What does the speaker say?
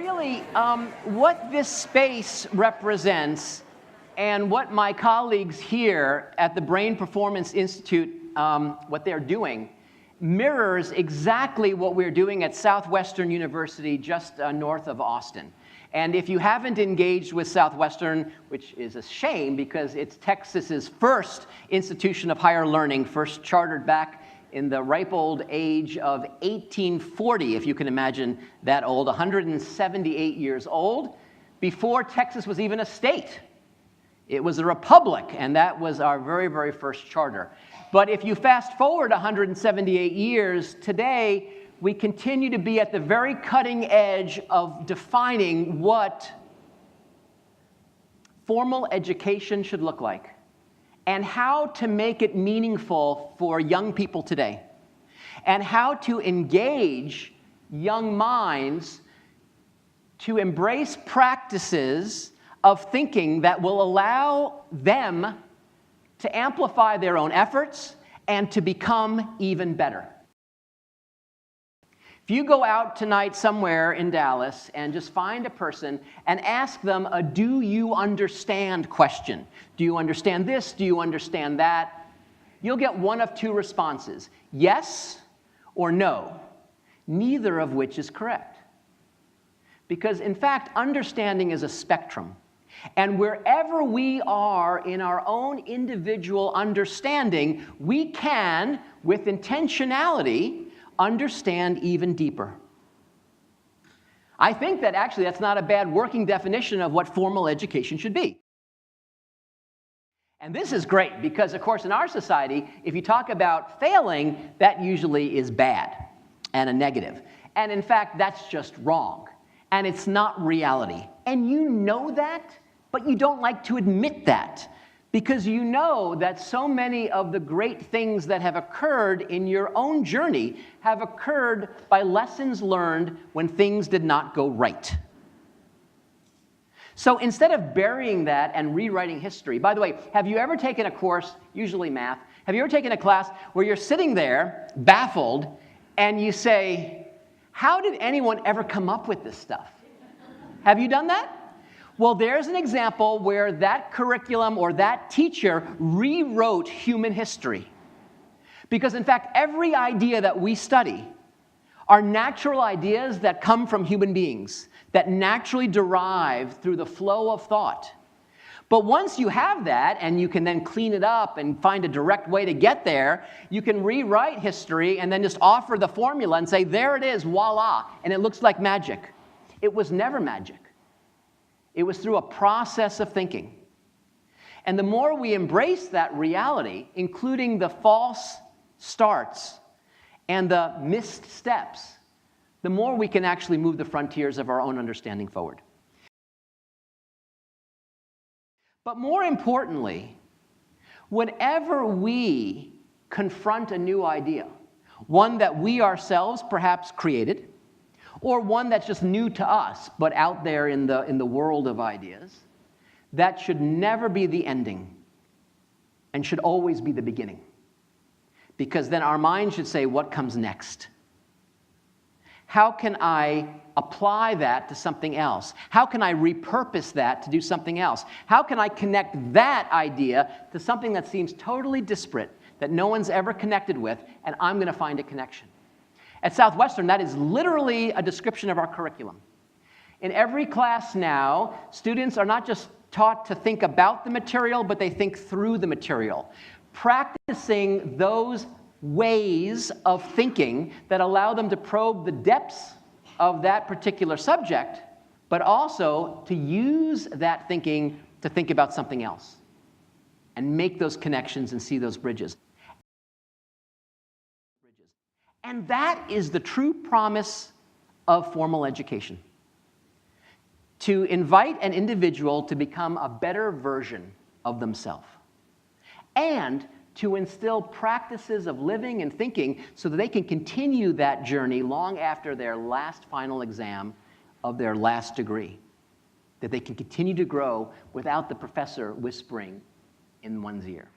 really, what this space represents and what my colleagues here at the Brain Performance Institute, what they're doing, mirrors exactly what we're doing at Southwestern University just north of Austin. And if you haven't engaged with Southwestern, which is a shame because it's Texas's first institution of higher learning, first chartered back in the ripe old age of 1840, if you can imagine that old, 178 years old, before Texas was even a state. It was a republic, and that was our very, very first charter. But if you fast forward 178 years, today we continue to be at the very cutting edge of defining what formal education should look like, and how to make it meaningful for young people today, and how to engage young minds to embrace practices of thinking that will allow them to amplify their own efforts and to become even better. If you go out tonight somewhere in Dallas and just find a person and ask them a "do you understand" question, do you understand this, do you understand that, you'll get one of two responses, yes or no, neither of which is correct. Because in fact, understanding is a spectrum. And wherever we are in our own individual understanding, we can, with intentionality, understand even deeper. I think that actually that's not a bad working definition of what formal education should be. And this is great because, of course, in our society, if you talk about failing, that usually is bad and a negative. And in fact, that's just wrong. And it's not reality. And you know that, but you don't like to admit that, because you know that so many of the great things that have occurred in your own journey have occurred by lessons learned when things did not go right. So instead of burying that and rewriting history, by the way, have you ever taken a course, usually math, have you ever taken a class where you're sitting there baffled and you say, how did anyone ever come up with this stuff? Have you done that? Well, there's an example where that curriculum or that teacher rewrote human history. Because in fact, every idea that we study are natural ideas that come from human beings, that naturally derive through the flow of thought. But once you have that, and you can then clean it up and find a direct way to get there, you can rewrite history and then just offer the formula and say, there it is, voila, and it looks like magic. It was never magic. It was through a process of thinking. And the more we embrace that reality, including the false starts and the missed steps, the more we can actually move the frontiers of our own understanding forward. But more importantly, whenever we confront a new idea, one that we ourselves perhaps created, or one that's just new to us, but out there in the world of ideas, that should never be the ending and should always be the beginning. Because then our mind should say, what comes next? How can I apply that to something else? How can I repurpose that to do something else? How can I connect that idea to something that seems totally disparate, that no one's ever connected with, and I'm going to find a connection? At Southwestern, that is literally a description of our curriculum. In every class now, students are not just taught to think about the material, but they think through the material, practicing those ways of thinking that allow them to probe the depths of that particular subject, but also to use that thinking to think about something else and make those connections and see those bridges. And that is the true promise of formal education. To invite an individual to become a better version of themselves. And to instill practices of living and thinking so that they can continue that journey long after their last final exam of their last degree. That they can continue to grow without the professor whispering in one's ear.